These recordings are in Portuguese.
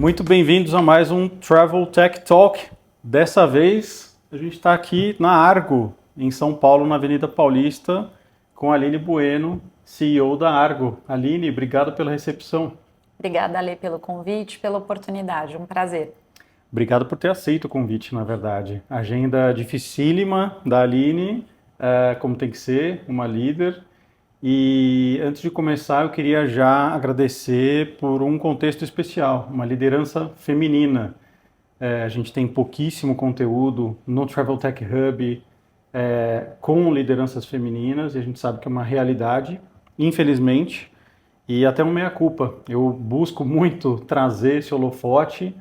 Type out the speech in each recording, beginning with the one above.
Muito bem-vindos a mais um Travel Tech Talk. Dessa vez a gente está aqui na Argo, em São Paulo, na Avenida Paulista, com a Aline Bueno, CEO da Argo. Aline, obrigado pela recepção. Obrigada, Ale, pelo convite, pela oportunidade. Um prazer. Obrigado por ter aceito o convite, na verdade. Agenda dificílima da Aline, como tem que ser, uma líder. E antes de começar, eu queria já agradecer por um contexto especial, uma liderança feminina. A gente tem pouquíssimo conteúdo no Travel Tech Hub com lideranças femininas, e a gente sabe que é uma realidade, infelizmente, e até uma meia-culpa. Eu busco muito trazer esse holofote,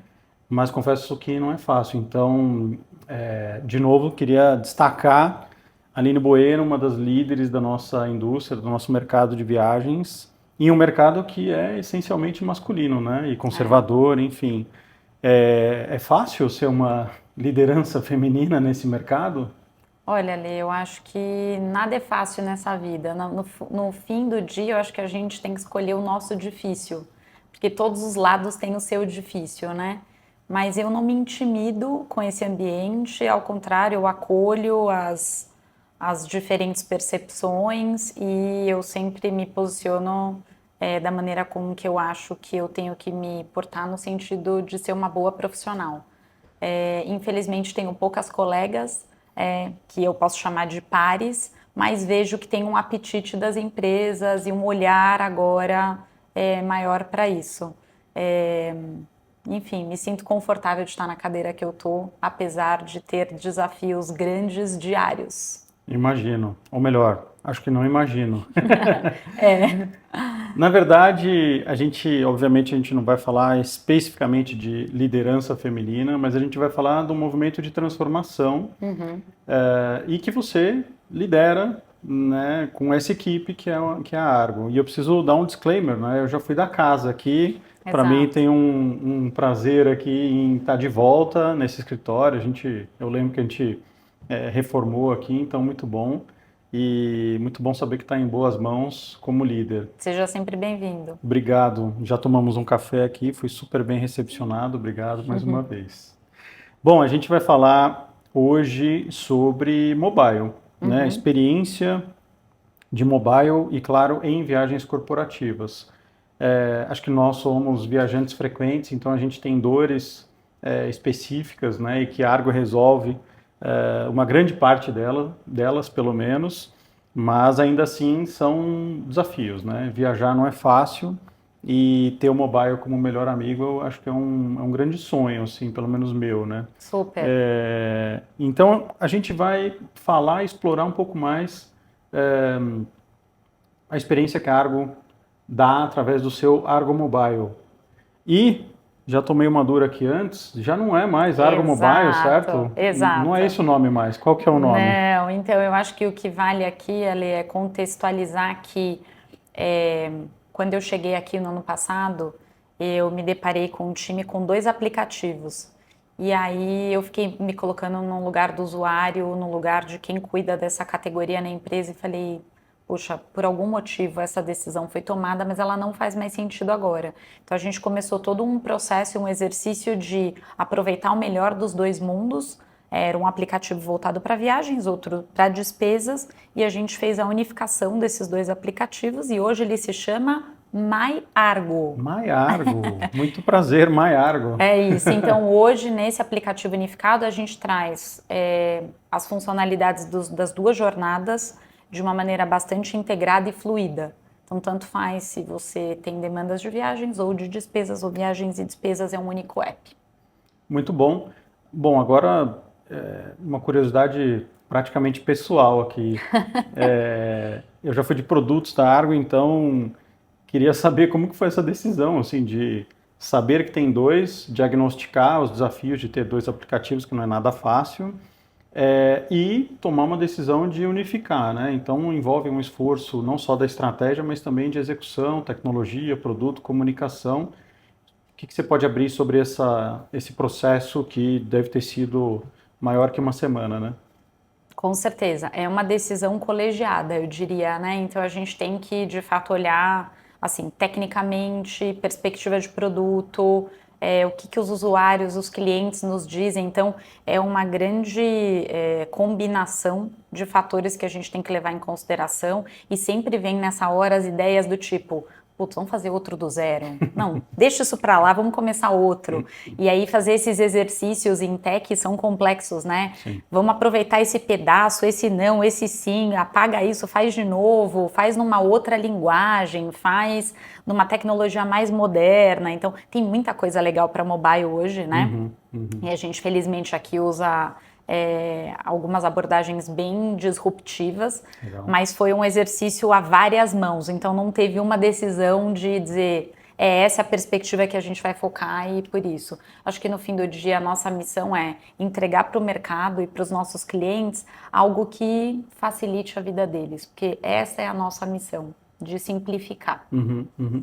mas confesso que não é fácil. Então, de novo, queria destacar a Aline Bueno, uma das líderes da nossa indústria, do nosso mercado de viagens, em um mercado que é essencialmente masculino, né? E conservador, enfim. É fácil ser uma liderança feminina nesse mercado? Olha, Ale, eu acho que nada é fácil nessa vida. No fim do dia, eu acho que a gente tem que escolher o nosso difícil, porque todos os lados têm o seu difícil, né? Mas eu não me intimido com esse ambiente, ao contrário, eu acolho as diferentes percepções e eu sempre me posiciono da maneira como que eu acho que eu tenho que me portar no sentido de ser uma boa profissional. Infelizmente tenho poucas colegas que eu posso chamar de pares, mas vejo que tem um apetite das empresas e um olhar agora maior para isso. Enfim, me sinto confortável de estar na cadeira que eu estou, apesar de ter desafios grandes diários. Imagino. Ou melhor, acho que não imagino. É. Na verdade, obviamente, a gente não vai falar especificamente de liderança feminina, mas a gente vai falar de um movimento de transformação e que você lidera, né, com essa equipe que é a Argo. E eu preciso dar um disclaimer, né? Eu já fui da casa aqui. Para mim Exato. tem um prazer aqui em estar de volta nesse escritório. Eu lembro que a gente reformou aqui, então muito bom. E muito bom saber que está em boas mãos como líder. Seja sempre bem-vindo. Obrigado. Já tomamos um café aqui, fui super bem recepcionado. Obrigado mais uma vez. Bom, a gente vai falar hoje sobre mobile, né? Experiência de mobile e, claro, em viagens corporativas. Acho que nós somos viajantes frequentes, então a gente tem dores específicas, né? E que a Argo resolve uma grande parte delas, pelo menos, mas ainda assim são desafios, né? Viajar não é fácil e ter o mobile como melhor amigo, eu acho que é um grande sonho, assim, pelo menos meu, né? Super. Então a gente vai falar e explorar um pouco mais a experiência que a Argo dá através do seu Argo Mobile. E já tomei uma dura aqui antes, já não é mais Argo Mobile, Exato, certo? Não é exato. esse o nome mais. Qual que é o nome? Não, então eu acho que o que vale aqui, Ale, é contextualizar que quando eu cheguei aqui no ano passado, eu me deparei com um time com 2 aplicativos. E aí eu fiquei me colocando no lugar do usuário, no lugar de quem cuida dessa categoria na empresa e falei, puxa, por algum motivo essa decisão foi tomada, mas ela não faz mais sentido agora. Então a gente começou todo um processo, um exercício de aproveitar o melhor dos dois mundos. Era um aplicativo voltado para viagens, outro para despesas, e a gente fez a unificação desses 2 aplicativos e hoje ele se chama MyArgo. MyArgo. Muito prazer, MyArgo. É isso. Então, hoje, nesse aplicativo unificado, a gente traz as funcionalidades das 2 jornadas de uma maneira bastante integrada e fluida. Então, tanto faz se você tem demandas de viagens ou de despesas, ou viagens e despesas é um único app. Muito bom. Bom, agora uma curiosidade praticamente pessoal aqui. Eu já fui de produtos da Argo, então queria saber como que foi essa decisão, assim, de saber que tem dois, diagnosticar os desafios de ter 2 aplicativos, que não é nada fácil, e tomar uma decisão de unificar, né? Então envolve um esforço não só da estratégia, mas também de execução, tecnologia, produto, comunicação. O que você pode abrir sobre esse processo que deve ter sido maior que uma semana, né? Com certeza, é uma decisão colegiada, eu diria, né? Então a gente tem que, de fato, olhar, assim, tecnicamente, perspectiva de produto, o que os usuários, os clientes nos dizem. Então, é uma grande combinação de fatores que a gente tem que levar em consideração e sempre vem nessa hora as ideias do tipo, putz, vamos fazer outro do zero. Não, deixa isso para lá, vamos começar outro. E aí fazer esses exercícios em tech são complexos, né? Sim. Vamos aproveitar esse pedaço, esse não, esse sim, apaga isso, faz de novo, faz numa outra linguagem, faz numa tecnologia mais moderna. Então, tem muita coisa legal para mobile hoje, né? E a gente, felizmente, aqui usa algumas abordagens bem disruptivas, Legal. mas foi um exercício a várias mãos, então não teve uma decisão de dizer essa é a perspectiva que a gente vai focar e por isso. Acho que no fim do dia a nossa missão é entregar para o mercado e para os nossos clientes algo que facilite a vida deles, porque essa é a nossa missão, de simplificar.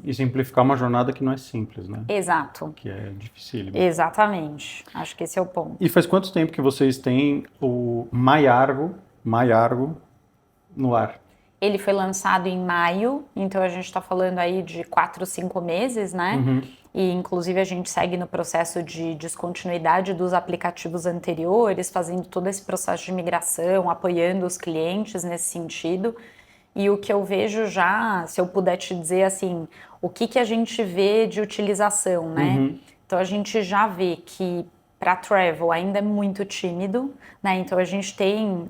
E simplificar uma jornada que não é simples, né? Exato. Que é difícil. Exatamente. Acho que esse é o ponto. E faz quanto tempo que vocês têm o Maiargo no ar? Ele foi lançado em maio, então a gente está falando aí de 4, 5 meses, né? E inclusive a gente segue no processo de descontinuidade dos aplicativos anteriores, fazendo todo esse processo de migração, apoiando os clientes nesse sentido. E o que eu vejo já, se eu puder te dizer assim, o que a gente vê de utilização, né? Então a gente já vê que para travel ainda é muito tímido, né? Então a gente tem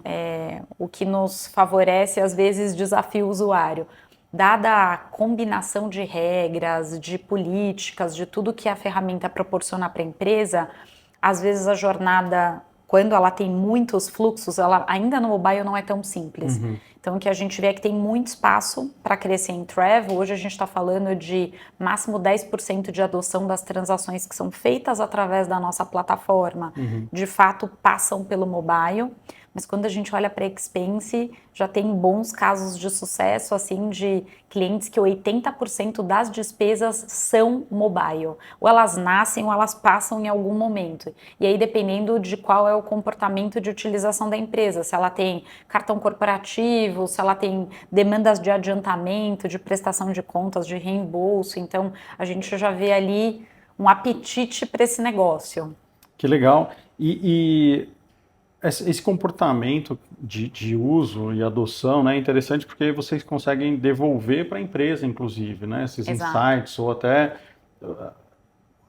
o que nos favorece, às vezes, desafia o usuário. Dada a combinação de regras, de políticas, de tudo que a ferramenta proporciona para a empresa, às vezes a jornada, quando ela tem muitos fluxos, ela ainda no mobile não é tão simples. Então, o que a gente vê é que tem muito espaço para crescer em travel. Hoje a gente está falando de máximo 10% de adoção das transações que são feitas através da nossa plataforma, de fato passam pelo mobile. Mas quando a gente olha para a Expense, já tem bons casos de sucesso, assim, de clientes que 80% das despesas são mobile. Ou elas nascem ou elas passam em algum momento. E aí, dependendo de qual é o comportamento de utilização da empresa, se ela tem cartão corporativo, se ela tem demandas de adiantamento, de prestação de contas, de reembolso. Então, a gente já vê ali um apetite para esse negócio. Que legal. E esse comportamento de uso e adoção, né, é interessante porque vocês conseguem devolver para a empresa, inclusive, né, esses insights ou até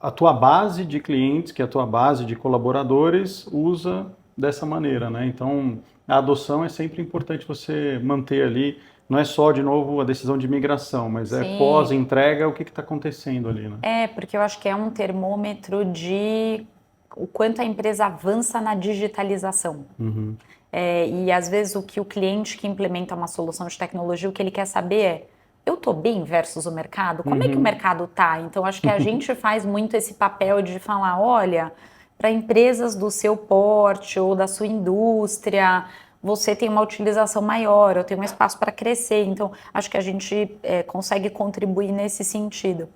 a tua base de clientes, que é a tua base de colaboradores, usa dessa maneira, né? Então, a adoção é sempre importante você manter ali, não é só, de novo, a decisão de migração, mas é pós-entrega o que está acontecendo ali, né? Porque eu acho que é um termômetro de o quanto a empresa avança na digitalização. E às vezes o que o cliente que implementa uma solução de tecnologia, o que ele quer saber é, eu estou bem versus o mercado? Como é que o mercado está? Então acho que a gente faz muito esse papel de falar, olha, para empresas do seu porte ou da sua indústria, você tem uma utilização maior, eu tenho um espaço para crescer. Então, acho que a gente consegue contribuir nesse sentido.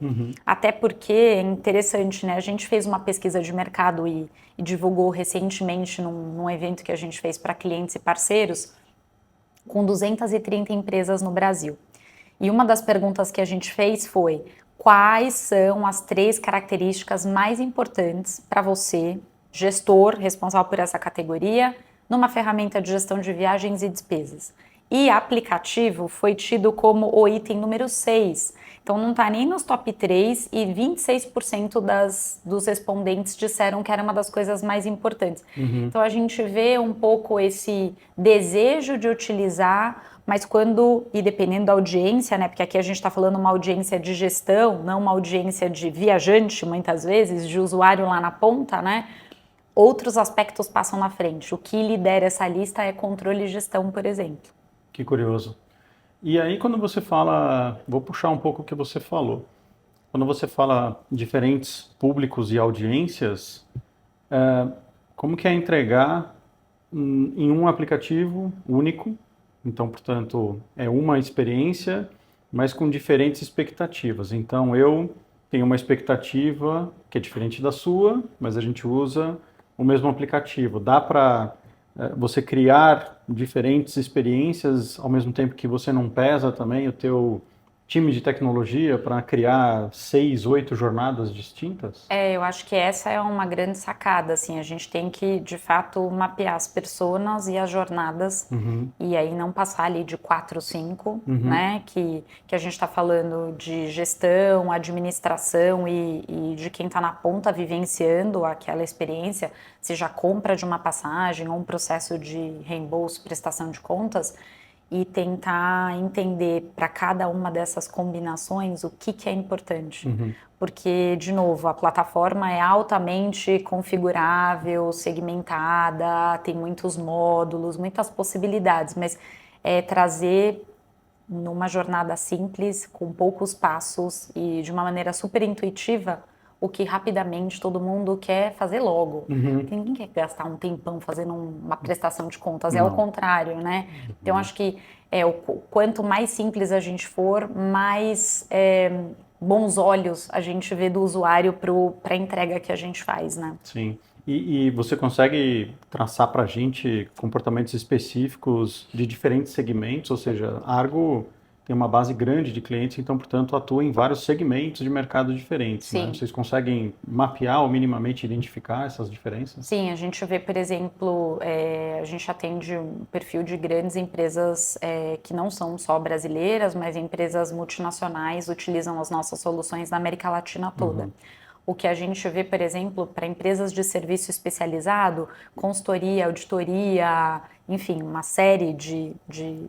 Até porque é interessante, né? A gente fez uma pesquisa de mercado e divulgou recentemente num evento que a gente fez para clientes e parceiros, com 230 empresas no Brasil. E uma das perguntas que a gente fez foi: quais são as 3 características mais importantes para você, gestor responsável por essa categoria, numa ferramenta de gestão de viagens e despesas? E aplicativo foi tido como o item número 6. Então não está nem nos top 3 e 26% dos respondentes disseram que era uma das coisas mais importantes. Então a gente vê um pouco esse desejo de utilizar, mas quando, e dependendo da audiência, né, porque aqui a gente está falando uma audiência de gestão, não uma audiência de viajante, muitas vezes, de usuário lá na ponta, né? Outros aspectos passam na frente. O que lidera essa lista é controle e gestão, por exemplo. Que curioso. E aí quando você fala, vou puxar um pouco o que você falou, quando você fala diferentes públicos e audiências, como que é entregar em um aplicativo único? Então, portanto, é uma experiência, mas com diferentes expectativas. Então, eu tenho uma expectativa que é diferente da sua, mas a gente usa o mesmo aplicativo. Dá para você criar diferentes experiências ao mesmo tempo que você não pesa também o teu time de tecnologia para criar 6, 8 jornadas distintas? Eu acho que essa é uma grande sacada, assim, a gente tem que, de fato, mapear as personas e as jornadas, e aí não passar ali de 4 ou 5, né, que a gente está falando de gestão, administração e de quem está na ponta vivenciando aquela experiência, seja a compra de uma passagem ou um processo de reembolso, prestação de contas, e tentar entender para cada uma dessas combinações o que é importante. Porque, de novo, a plataforma é altamente configurável, segmentada, tem muitos módulos, muitas possibilidades, mas é trazer numa jornada simples, com poucos passos e de uma maneira super intuitiva, o que rapidamente todo mundo quer fazer logo. Ninguém quer gastar um tempão fazendo uma prestação de contas, é o contrário, né? Então, acho que quanto mais simples a gente for, mais bons olhos a gente vê do usuário para a entrega que a gente faz, né? Sim. E você consegue traçar para a gente comportamentos específicos de diferentes segmentos? Ou seja, a Argo tem uma base grande de clientes, então, portanto, atua em vários segmentos de mercado diferentes, né? Sim. Vocês conseguem mapear ou minimamente identificar essas diferenças? Sim, a gente vê, por exemplo, a gente atende um perfil de grandes empresas que não são só brasileiras, mas empresas multinacionais utilizam as nossas soluções na América Latina toda. O que a gente vê, por exemplo, para empresas de serviço especializado, consultoria, auditoria, enfim, uma série de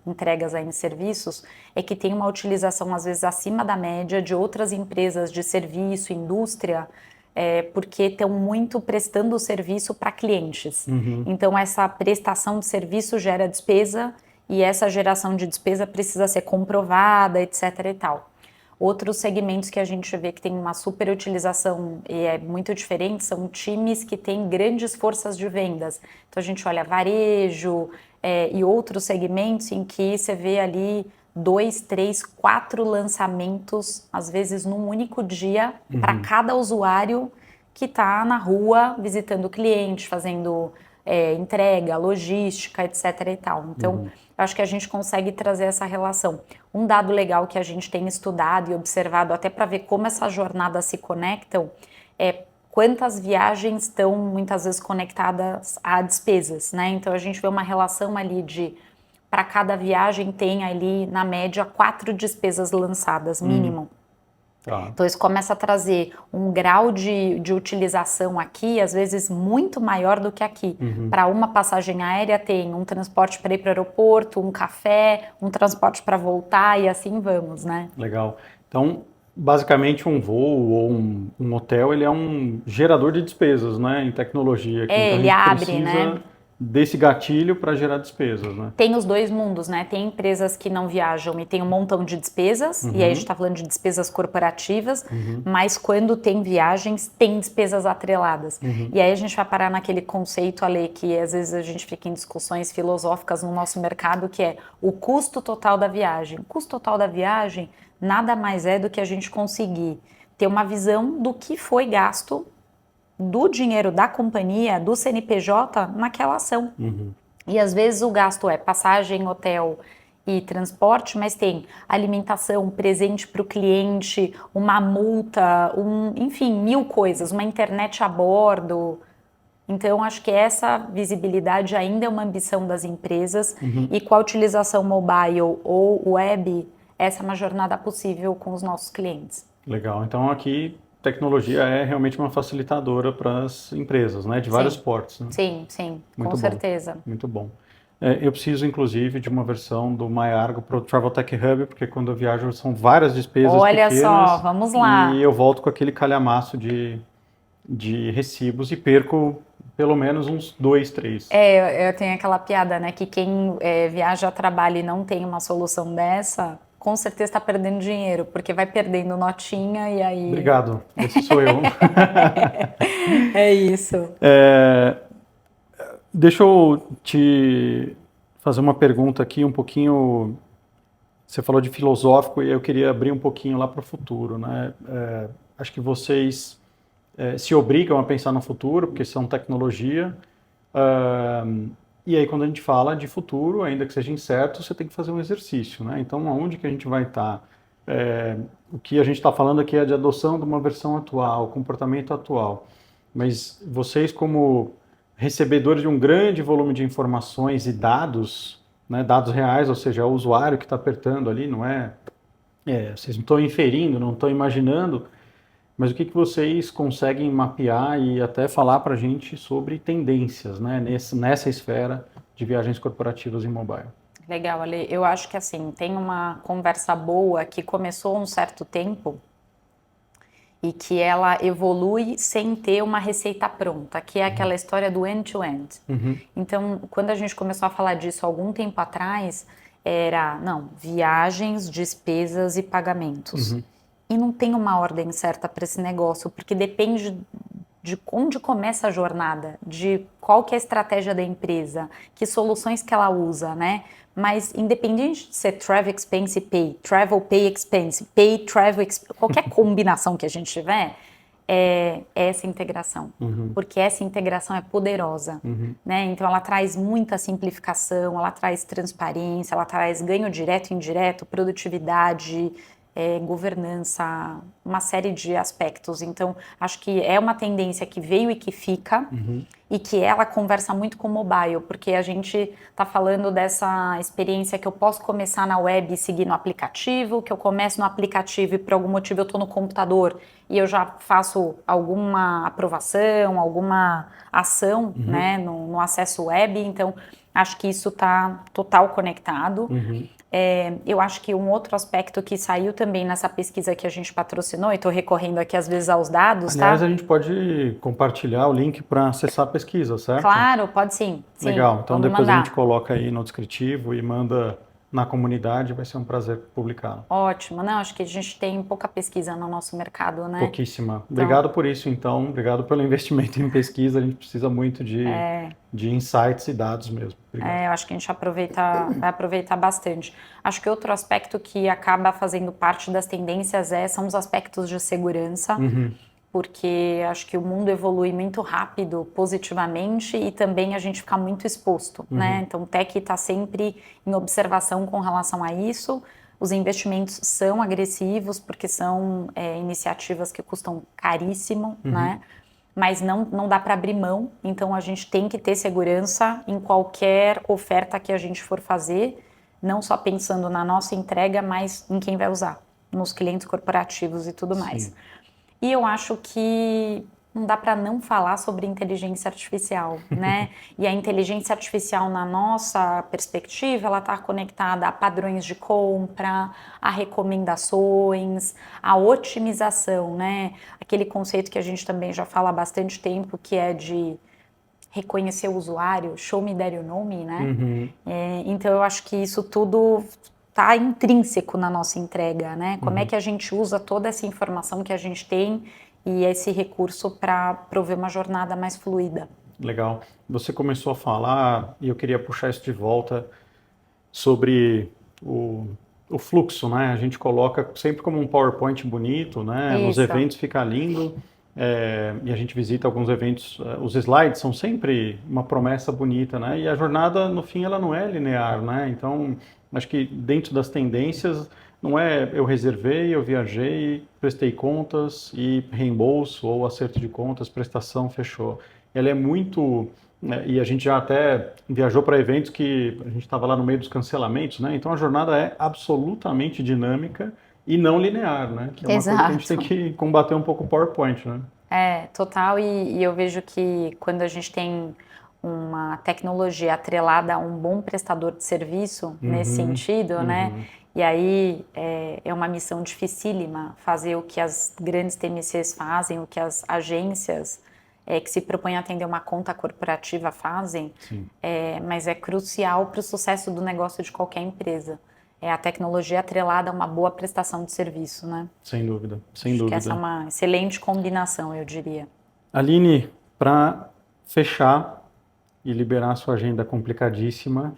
entregas aí em serviços, é que tem uma utilização, às vezes, acima da média de outras empresas de serviço, indústria, porque estão muito prestando serviço para clientes. Então, essa prestação de serviço gera despesa e essa geração de despesa precisa ser comprovada, etc. e tal. Outros segmentos que a gente vê que tem uma super utilização e é muito diferente são times que têm grandes forças de vendas. Então, a gente olha varejo e outros segmentos em que você vê ali 2, 3, 4 lançamentos, às vezes num único dia, para cada usuário que está na rua visitando o cliente, fazendo entrega, logística, etc. e tal. Então, eu acho que a gente consegue trazer essa relação. Um dado legal que a gente tem estudado e observado até para ver como essas jornadas se conectam é quantas viagens estão muitas vezes conectadas a despesas, né? Então, a gente vê uma relação ali de para cada viagem tem ali, na média, 4 despesas lançadas, mínimo. Tá. Então, isso começa a trazer um grau de utilização aqui, às vezes muito maior do que aqui. Para uma passagem aérea tem um transporte para ir para o aeroporto, um café, um transporte para voltar e assim vamos, né? Legal. Então, basicamente um voo ou um hotel, ele é um gerador de despesas, né, em tecnologia. Então, ele a gente abre, precisa né? desse gatilho para gerar despesas, né? Tem os dois mundos, né? Tem empresas que não viajam e tem um montão de despesas, e aí a gente está falando de despesas corporativas, mas quando tem viagens, tem despesas atreladas. E aí a gente vai parar naquele conceito, Ale, que às vezes a gente fica em discussões filosóficas no nosso mercado, que é o custo total da viagem. O custo total da viagem nada mais é do que a gente conseguir ter uma visão do que foi gasto do dinheiro da companhia, do CNPJ, naquela ação. E às vezes o gasto é passagem, hotel e transporte, mas tem alimentação, presente para o cliente, uma multa, enfim, 1000 coisas, uma internet a bordo. Então, acho que essa visibilidade ainda é uma ambição das empresas e com a utilização mobile ou web, essa é uma jornada possível com os nossos clientes. Legal. Então, aqui tecnologia é realmente uma facilitadora para as empresas, né? De vários portos, né? Sim, sim, Muito com bom. certeza. Muito bom. Eu preciso, inclusive, de uma versão do MyArgo para o Travel Tech Hub, porque quando eu viajo são várias despesas Olha pequenas. só, vamos lá. E eu volto com aquele calhamaço de recibos e perco pelo menos uns 2, 3. Eu tenho aquela piada, né, que quem viaja, trabalha e não tem uma solução dessa, com certeza está perdendo dinheiro, porque vai perdendo notinha e aí... Obrigado, esse sou eu. É isso. Deixa eu te fazer uma pergunta aqui um pouquinho. Você falou de filosófico e eu queria abrir um pouquinho lá para o futuro, né? Acho que vocês se obrigam a pensar no futuro, porque são tecnologia. E aí, quando a gente fala de futuro, ainda que seja incerto, você tem que fazer um exercício, né? Então, aonde que a gente vai estar O que a gente está falando aqui é de adoção de uma versão atual, comportamento atual. Mas vocês, como recebedores de um grande volume de informações e dados, né, dados reais, ou seja, é o usuário que está apertando ali, não é, vocês não estão inferindo, não estão imaginando, mas o que vocês conseguem mapear e até falar para a gente sobre tendências, né, nessa esfera de viagens corporativas em mobile? Legal, Ale. Eu acho que assim, tem uma conversa boa que começou há um certo tempo e que ela evolui sem ter uma receita pronta, que é aquela história do end-to-end. Então, quando a gente começou a falar disso há algum tempo atrás, era, não, viagens, despesas e pagamentos. E não tem uma ordem certa para esse negócio, porque depende de onde começa a jornada, de qual que é a estratégia da empresa, que soluções que ela usa, né? Mas independente de ser travel expense pay, travel pay expense, pay travel expense, qualquer combinação que a gente tiver, é essa integração. Porque essa integração é poderosa, né? Então ela traz muita simplificação, ela traz transparência, ela traz ganho direto e indireto, produtividade, governança, uma série de aspectos. Então, acho que é uma tendência que veio e que fica, e que ela conversa muito com o mobile, porque a gente está falando dessa experiência que eu posso começar na web e seguir no aplicativo, que eu começo no aplicativo e por algum motivo eu estou no computador e eu já faço alguma aprovação, alguma ação, né, no acesso web. Então, acho que isso está total conectado. Eu acho que um outro aspecto que saiu também nessa pesquisa que a gente patrocinou, e estou recorrendo aqui às vezes aos dados, Aliás, tá? a gente pode compartilhar o link para acessar a pesquisa, certo? Claro, pode sim. Sim, Legal, então vamos depois a gente mandar. coloca aí no descritivo e manda na comunidade, vai ser um prazer publicá-lo. Ótimo. Não, acho que a gente tem pouca pesquisa no nosso mercado, né? Pouquíssima. Então, Obrigado por isso, então. Obrigado pelo investimento em pesquisa. A gente precisa muito de insights e dados mesmo. Obrigado. eu acho que a gente vai aproveitar bastante. Acho que outro aspecto que acaba fazendo parte das tendências são os aspectos de segurança, porque acho que o mundo evolui muito rápido, positivamente, e também a gente fica muito exposto, né? Então, o tech está sempre em observação com relação a isso. Os investimentos são agressivos, porque são iniciativas que custam caríssimo, né? Mas não dá para abrir mão, então a gente tem que ter segurança em qualquer oferta que a gente for fazer, não só pensando na nossa entrega, mas em quem vai usar, nos clientes corporativos e tudo mais. E eu acho que não dá para não falar sobre inteligência artificial, né? E a inteligência artificial, na nossa perspectiva, ela está conectada a padrões de compra, a recomendações, a otimização, né? Aquele conceito que a gente também já fala há bastante tempo, que é de reconhecer o usuário, show me that you know me, né? Então eu acho que isso tudo está intrínseco na nossa entrega, né? Como é que a gente usa toda essa informação que a gente tem e esse recurso para prover uma jornada mais fluida. Legal. Você começou a falar, e eu queria puxar isso de volta, sobre o fluxo, né? A gente coloca sempre como um PowerPoint bonito, né? Nos eventos fica lindo, e a gente visita alguns eventos, os slides são sempre uma promessa bonita, né? E a jornada, no fim, ela não é linear, né? Então, acho que dentro das tendências, não é eu reservei, eu viajei, prestei contas e reembolso ou acerto de contas, prestação, fechou. Ela é muito, né, e a gente já até viajou para eventos que a gente estava lá no meio dos cancelamentos, né? Então a jornada é absolutamente dinâmica e não linear, né? Que é uma coisa que a gente tem que combater um pouco o PowerPoint, né? Total, e eu vejo que quando a gente tem uma tecnologia atrelada a um bom prestador de serviço, nesse sentido, né? E aí é uma missão dificílima fazer o que as grandes TMCs fazem, o que as agências que se propõem a atender uma conta corporativa fazem, mas é crucial para o sucesso do negócio de qualquer empresa. É a tecnologia atrelada a uma boa prestação de serviço, né? Sem dúvida, sem Acho dúvida. que essa é uma excelente combinação, eu diria. Aline, para fechar e liberar a sua agenda complicadíssima,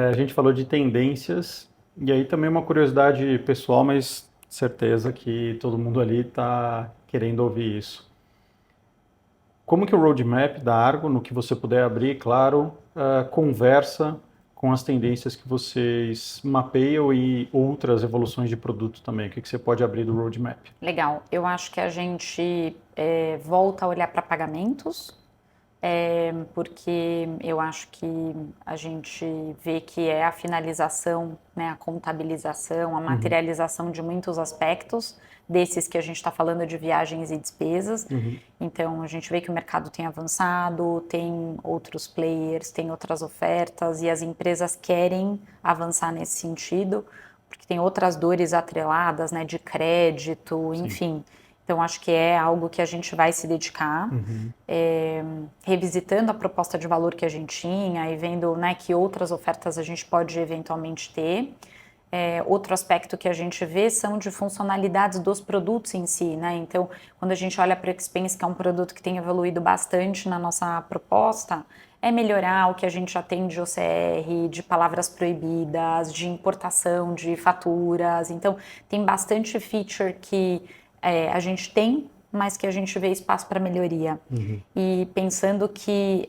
a gente falou de tendências, e aí também uma curiosidade pessoal, mas certeza que todo mundo ali está querendo ouvir isso. Como que o roadmap da Argo, no que você puder abrir, claro, conversa com as tendências que vocês mapeiam e outras evoluções de produto também? O que você pode abrir do roadmap? Legal. Eu acho que a gente volta a olhar para pagamentos, porque eu acho que a gente vê que é a finalização, né, a contabilização, a materialização de muitos aspectos desses que a gente está falando de viagens e despesas. Então, a gente vê que o mercado tem avançado, tem outros players, tem outras ofertas e as empresas querem avançar nesse sentido, porque tem outras dores atreladas, né, de crédito, enfim. Então, acho que é algo que a gente vai se dedicar, revisitando a proposta de valor que a gente tinha e vendo, né, que outras ofertas a gente pode eventualmente ter. Outro aspecto que a gente vê são de funcionalidades dos produtos em si, né? Então, quando a gente olha para o Expense, que é um produto que tem evoluído bastante na nossa proposta, é melhorar o que a gente já tem de OCR, de palavras proibidas, de importação de faturas. Então, tem bastante feature que a gente tem, mas que a gente vê espaço para melhoria. E pensando que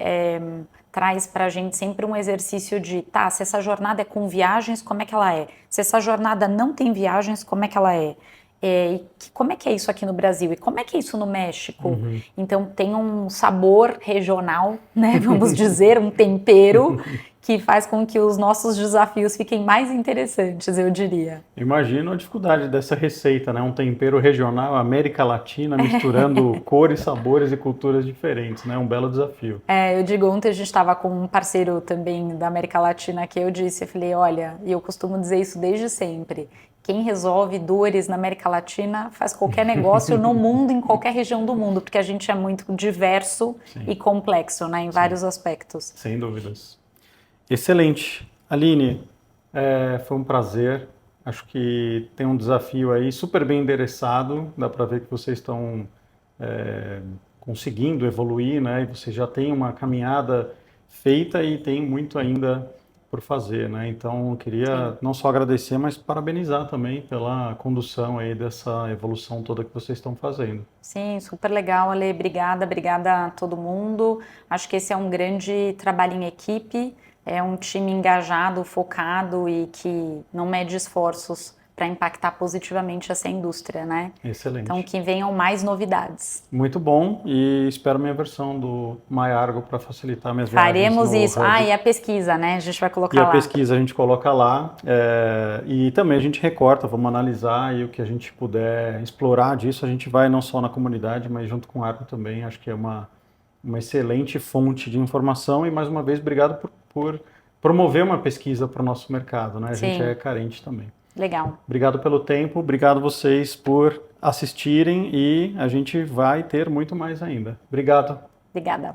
traz para a gente sempre um exercício de, tá, se essa jornada é com viagens, como é que ela é? Se essa jornada não tem viagens, como é que ela é? Como é que é isso aqui no Brasil? E como é que é isso no México? Então tem um sabor regional, né, vamos dizer, um tempero que faz com que os nossos desafios fiquem mais interessantes, eu diria. Imagino a dificuldade dessa receita, né? Um tempero regional, América Latina, misturando cores, sabores e culturas diferentes, né? Um belo desafio. Eu digo, ontem a gente estava com um parceiro também da América Latina que eu falei, olha, e eu costumo dizer isso desde sempre, quem resolve dores na América Latina faz qualquer negócio no mundo, em qualquer região do mundo, porque a gente é muito diverso e complexo, né, em vários aspectos. Sem dúvidas. Excelente. Aline, foi um prazer. Acho que tem um desafio aí super bem endereçado. Dá para ver que vocês estão conseguindo evoluir, né? E vocês já têm uma caminhada feita e tem muito ainda por fazer, né? Então, eu queria não só agradecer, mas parabenizar também pela condução aí dessa evolução toda que vocês estão fazendo. Sim, super legal, Ale. Obrigada a todo mundo. Acho que esse é um grande trabalho em equipe. É um time engajado, focado e que não mede esforços para impactar positivamente essa indústria, né? Excelente. Então, que venham mais novidades. Muito bom e espero minha versão do MyArgo para facilitar minhas viagens. Faremos isso. Hub. E a pesquisa, né? A gente vai colocar lá. E a pesquisa a gente coloca lá e também a gente recorta, vamos analisar e o que a gente puder explorar disso, a gente vai não só na comunidade, mas junto com o Argo também. Acho que é uma excelente fonte de informação e, mais uma vez, obrigado por promover uma pesquisa para o nosso mercado, né? A gente é carente também. Legal. Obrigado pelo tempo, obrigado vocês por assistirem e a gente vai ter muito mais ainda. Obrigado. Obrigada.